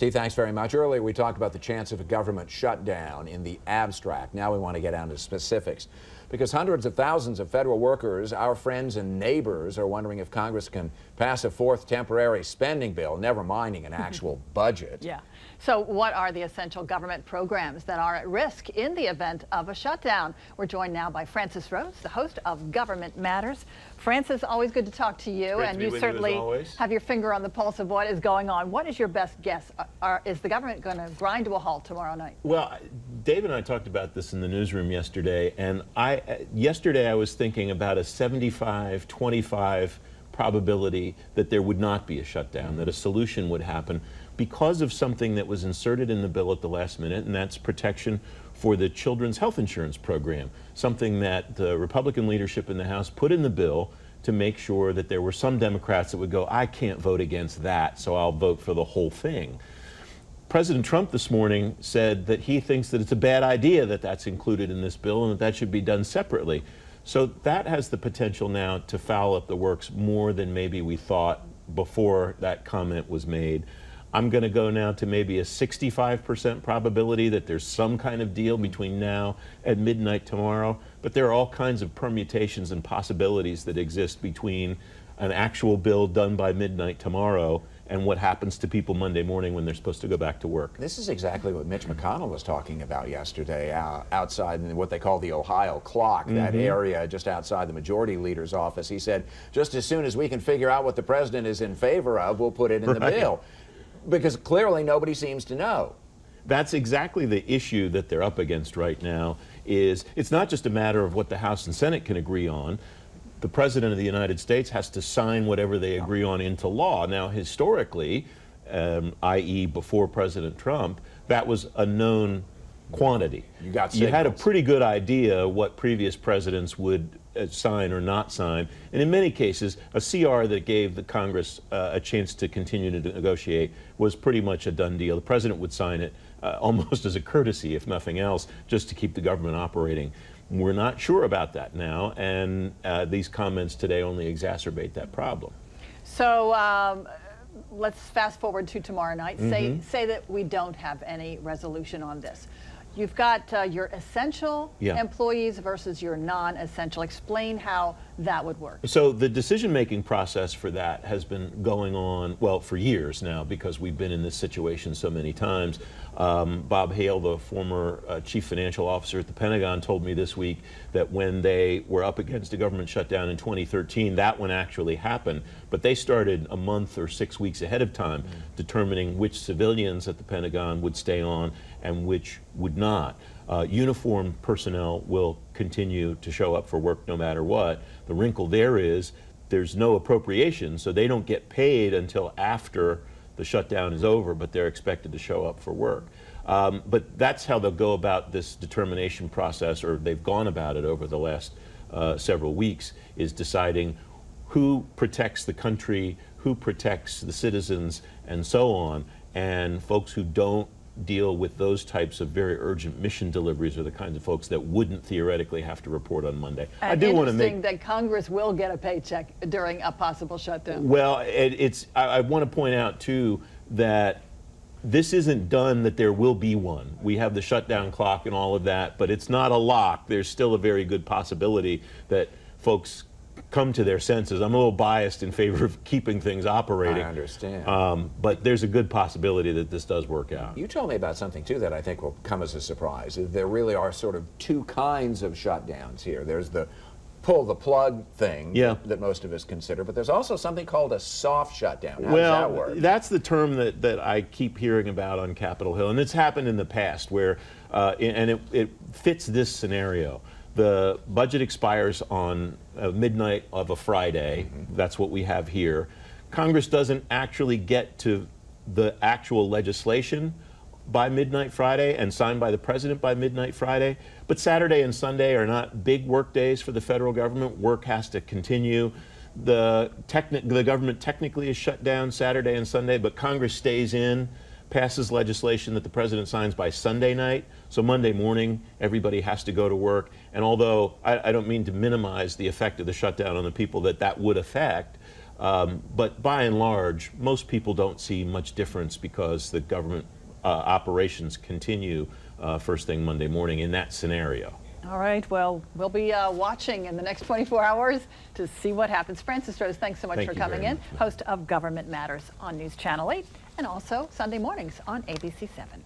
Steve, thanks very much. Earlier we talked about the chance of a government shutdown in the abstract. Now we want to get down to specifics, because hundreds of thousands of federal workers, our friends and neighbors, are wondering if Congress can pass a fourth temporary spending bill, never minding an actual budget. Yeah. So what are the essential government programs that are at risk in the event of a shutdown? We're joined now by Francis Rhodes, the host of Government Matters. Francis, always good to talk to you, and you certainly have your finger on the pulse of what is going on. What is your best guess? Is the government going to grind to a halt tomorrow night? Well, Dave and I talked about this in the newsroom yesterday, and yesterday I was thinking about a 75-25 probability that there would not be a shutdown, that a solution would happen because of something that was inserted in the bill at the last minute, and that's protection for the children's health insurance program, something that the Republican leadership in the House put in the bill to make sure that there were some Democrats that would go, I can't vote against that, so I'll vote for the whole thing. President Trump this morning said that he thinks that it's a bad idea that that's included in this bill and that that should be done separately. So that has the potential now to foul up the works more than maybe we thought before that comment was made. I'm going to go now to maybe a 65% probability that there's some kind of deal between now and midnight tomorrow, but there are all kinds of permutations and possibilities that exist between an actual bill done by midnight tomorrow and what happens to people Monday morning when they're supposed to go back to work. This is exactly what Mitch McConnell was talking about yesterday outside in what they call the Ohio clock, that area just outside the majority leader's office. He said, just as soon as we can figure out what the president is in favor of, we'll put it in the bill. Because clearly nobody seems to know. That's exactly the issue that they're up against right now. It's not just a matter of what the House and Senate can agree on. The President of the United States has to sign whatever they agree on into law. Now, historically, i.e. before President Trump, that was a known quantity. You had a pretty good idea what previous presidents would sign or not sign. And in many cases, a CR that gave the Congress a chance to continue to negotiate was pretty much a done deal. The president would sign it almost as a courtesy, if nothing else, just to keep the government operating. We're not sure about that now, and these comments today only exacerbate that problem. So let's fast forward to tomorrow night. Say that we don't have any resolution on this. You've got your essential employees versus your non-essential. Explain how that would work. So the decision-making process for that has been going on, well, for years now, because we've been in this situation so many times. Bob Hale, the former chief financial officer at the Pentagon, told me this week that when they were up against a government shutdown in 2013, that one actually happened. But they started a month or 6 weeks ahead of time determining which civilians at the Pentagon would stay on and which would not. Uniformed personnel will continue to show up for work no matter what. The wrinkle there is there's no appropriation, so they don't get paid until after the shutdown is over, but they're expected to show up for work. But that's how they'll go about this determination process, or they've gone about it over the last several weeks, is deciding who protects the country, who protects the citizens, and so on. And folks who don't deal with those types of very urgent mission deliveries are the kinds of folks that wouldn't theoretically have to report on Monday. And I do want to make that Congress will get a paycheck during a possible shutdown. Well, I want to point out too that this isn't done that there will be one. We have the shutdown clock and all of that, but it's not a lock. There's still a very good possibility that folks come to their senses. I'm a little biased in favor of keeping things operating. I understand. But there's a good possibility that this does work out. You told me about something, too, that I think will come as a surprise. There really are sort of two kinds of shutdowns here. There's the pull the plug thing that most of us consider, but there's also something called a soft shutdown. How does that work? That's the term that I keep hearing about on Capitol Hill, and it's happened in the past where, and it fits this scenario. The budget expires on midnight of a Friday. That's what we have here. Congress doesn't actually get to the actual legislation by midnight Friday and signed by the president by midnight Friday. But Saturday and Sunday are not big work days for the federal government. Work has to continue. The government technically is shut down Saturday and Sunday, but Congress stays in, passes legislation that the president signs by Sunday night. So Monday morning, everybody has to go to work. And although I don't mean to minimize the effect of the shutdown on the people that would affect, But by and large, most people don't see much difference because the government operations continue first thing Monday morning in that scenario. All right, well, we'll be watching in the next 24 hours to see what happens. Francis Rose, thanks so much for coming in. Host of Government Matters on News Channel 8 and also Sunday mornings on ABC 7.